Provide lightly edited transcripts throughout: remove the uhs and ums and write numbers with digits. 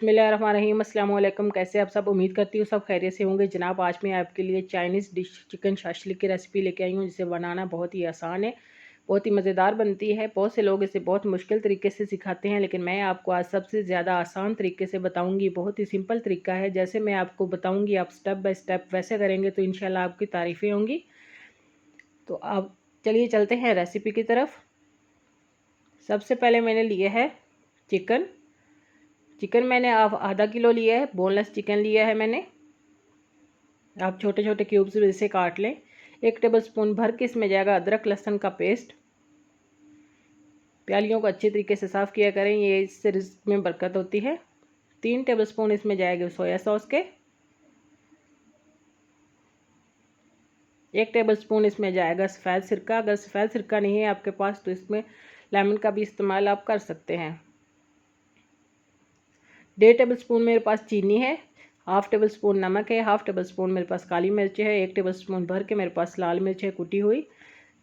बिस्मिल्लाहिर्रहमानिर्रहीम। अस्सलाम वालेकुम। कैसे आप सब? उम्मीद करती हूँ सब खैरियत से होंगे। जनाब, आज मैं आपके लिए चाइनीज़ डिश चिकन शाशलिक की रेसिपी लेके आई हूँ, जिसे बनाना बहुत ही आसान है, बहुत ही मज़ेदार बनती है। बहुत से लोग इसे बहुत मुश्किल तरीके से सिखाते हैं, लेकिन मैं आपको आज सबसे ज़्यादा आसान तरीके से बताऊँगी। बहुत ही सिंपल तरीका है, जैसे मैं आपको बताऊँगी आप स्टेप बाय स्टेप वैसे करेंगे तो इंशाल्लाह आपकी तारीफ़ें होंगी। तो अब चलिए चलते हैं रेसिपी की तरफ। सबसे पहले मैंने लिया है चिकन। मैंने आधा किलो लिया है, बोनलेस चिकन लिया है मैंने। आप छोटे छोटे क्यूब्स में इसे काट लें। 1 टेबलस्पून भर के इसमें जाएगा अदरक लहसुन का पेस्ट। प्यालियों को अच्छे तरीके से साफ़ किया करें, ये इससे रिज़्क में बरकत होती है। 3 टेबलस्पून इसमें जाएगा सोया सॉस के। 1 टेबलस्पून इसमें जाएगा सफ़ेद सिरका। अगर सफ़ेद सिरका नहीं है आपके पास तो इसमें लेमन का भी इस्तेमाल आप कर सकते हैं। 1.5 टेबलस्पून मेरे पास चीनी है। 1/2 टेबलस्पून नमक है। 1/2 टेबलस्पून मेरे पास काली मिर्च है। 1 टेबलस्पून भर के मेरे पास लाल मिर्च है कुटी हुई।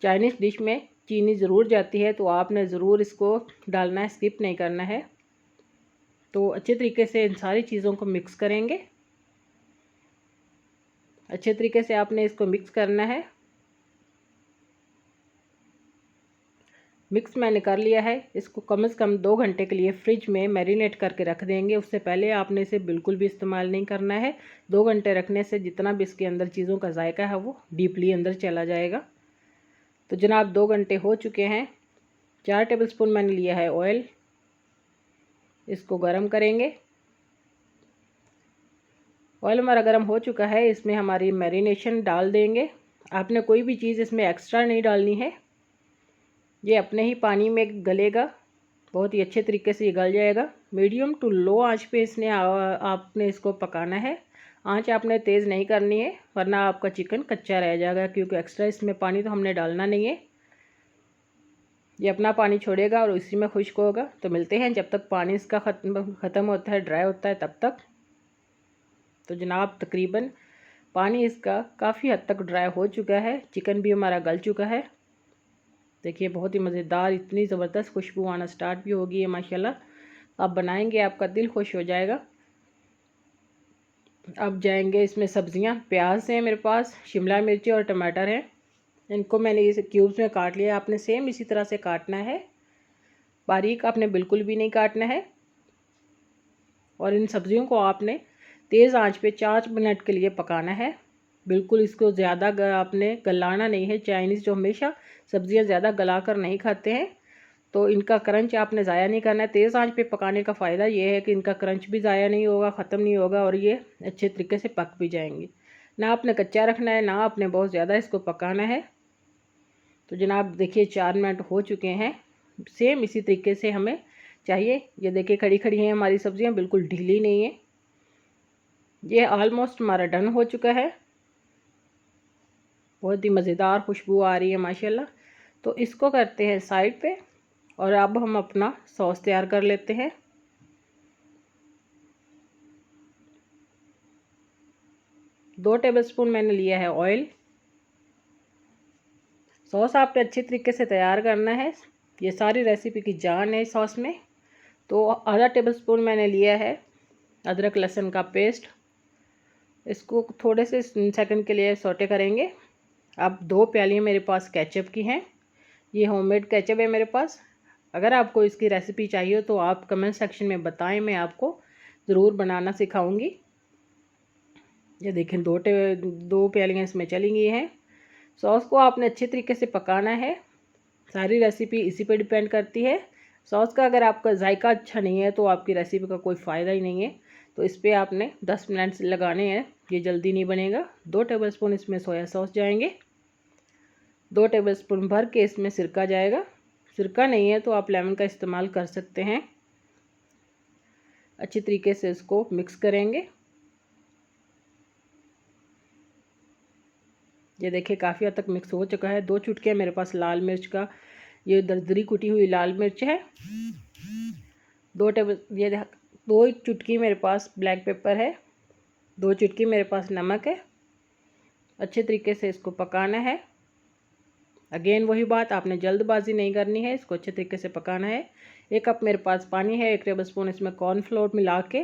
चाइनीज़ डिश में चीनी ज़रूर जाती है, तो आपने ज़रूर इसको डालना है, स्किप नहीं करना है। तो अच्छे तरीके से इन सारी चीज़ों को मिक्स करेंगे। अच्छे तरीके से आपने इसको मिक्स करना है। मिक्स मैंने कर लिया है। इसको कम से कम 2 घंटे के लिए फ्रिज में मैरिनेट करके रख देंगे। उससे पहले आपने इसे बिल्कुल भी इस्तेमाल नहीं करना है। 2 घंटे रखने से जितना भी इसके अंदर चीज़ों का जायका है वो डीपली अंदर चला जाएगा। तो जनाब 2 घंटे हो चुके हैं। 4 टेबलस्पून मैंने लिया है ऑयल। इसको गर्म करेंगे। ऑयल हमारा गर्म हो चुका है, इसमें हमारी मैरिनेशन डाल देंगे। आपने कोई भी चीज़ इसमें एक्स्ट्रा नहीं डालनी है, ये अपने ही पानी में गलेगा, बहुत ही अच्छे तरीके से ये गल जाएगा। मीडियम टू लो आंच पे आपने इसको पकाना है। आंच आपने तेज़ नहीं करनी है, वरना आपका चिकन कच्चा रह जाएगा, क्योंकि एक्स्ट्रा इसमें पानी तो हमने डालना नहीं है। ये अपना पानी छोड़ेगा और इसी में खुश्क होगा। तो मिलते हैं जब तक पानी इसका ख़त्म होता है, ड्राई होता है, तब तक। तो जनाब तकरीबन पानी इसका काफ़ी हद तक ड्राई हो चुका है, चिकन भी हमारा गल चुका है। देखिए बहुत ही मज़ेदार, इतनी ज़बरदस्त खुशबू आना स्टार्ट भी होगी है माशाल्लाह। आप बनाएंगे आपका दिल खुश हो जाएगा। अब जाएंगे इसमें सब्ज़ियां। प्याज हैं मेरे पास, शिमला मिर्ची और टमाटर हैं। इनको मैंने इस क्यूब्स में काट लिया। आपने सेम इसी तरह से काटना है, बारीक आपने बिल्कुल भी नहीं काटना है। और इन सब्ज़ियों को आपने तेज़ आंच पे 4 मिनट के लिए पकाना है। बिल्कुल इसको ज़्यादा आपने गलाना नहीं है। चाइनीज़ जो हमेशा सब्ज़ियां ज़्यादा गला कर नहीं खाते हैं, तो इनका क्रंच आपने ज़ाया नहीं करना है। तेज़ आंच पे पकाने का फ़ायदा ये है कि इनका क्रंच भी ज़ाया नहीं होगा, ख़त्म नहीं होगा, और ये अच्छे तरीके से पक भी जाएंगे। ना आपने कच्चा रखना है, ना आपने बहुत ज़्यादा इसको पकाना है। तो जनाब देखिए 4 मिनट हो चुके हैं। सेम इसी तरीके से हमें चाहिए। ये देखिए खड़ी खड़ी हैं हमारी सब्ज़ियाँ, बिल्कुल ढीली नहीं है। ये ऑलमोस्ट हमारा डन हो चुका है। बहुत ही मज़ेदार खुशबू आ रही है माशाल्लाह। तो इसको करते हैं साइड पे, और अब हम अपना सॉस तैयार कर लेते हैं। दो टेबलस्पून मैंने लिया है ऑयल। सॉस आपने अच्छे तरीके से तैयार करना है, ये सारी रेसिपी की जान है सॉस में। तो आधा टेबलस्पून मैंने लिया है अदरक लहसुन का पेस्ट। इसको थोड़े से सेकंड के लिए सौटे करेंगे। अब 2 प्यालियाँ मेरे पास केचप की हैं। ये होममेड केचप है मेरे पास। अगर आपको इसकी रेसिपी चाहिए तो आप कमेंट सेक्शन में बताएं, मैं आपको ज़रूर बनाना सिखाऊंगी। ये देखें 2 प्यालियाँ इसमें चली गई हैं। सॉस को आपने अच्छे तरीके से पकाना है। सारी रेसिपी इसी पे डिपेंड करती है। सॉस का अगर आपका जायका अच्छा नहीं है तो आपकी रेसिपी का कोई फ़ायदा ही नहीं है। तो इस पर आपने 10 मिनट लगाने हैं, ये जल्दी नहीं बनेगा। 2 टेबलस्पून इसमें सोया सॉस जाएंगे। 2 टेबलस्पून भर के इसमें सिरका जाएगा। सिरका नहीं है तो आप लेमन का इस्तेमाल कर सकते हैं। अच्छी तरीके से इसको मिक्स करेंगे। ये देखिए काफ़ी हद तक मिक्स हो चुका है। 2 चुटकियाँ मेरे पास लाल मिर्च का, ये दरदरी कुटी हुई लाल मिर्च है। 2 चुटकी मेरे पास ब्लैक पेपर है। 2 चुटकी मेरे पास नमक है। अच्छे तरीके से इसको पकाना है। अगेन वही बात, आपने जल्दबाजी नहीं करनी है, इसको अच्छे तरीके से पकाना है। 1 कप मेरे पास पानी है। 1 टेबलस्पून इसमें कॉर्नफ्लोर मिला के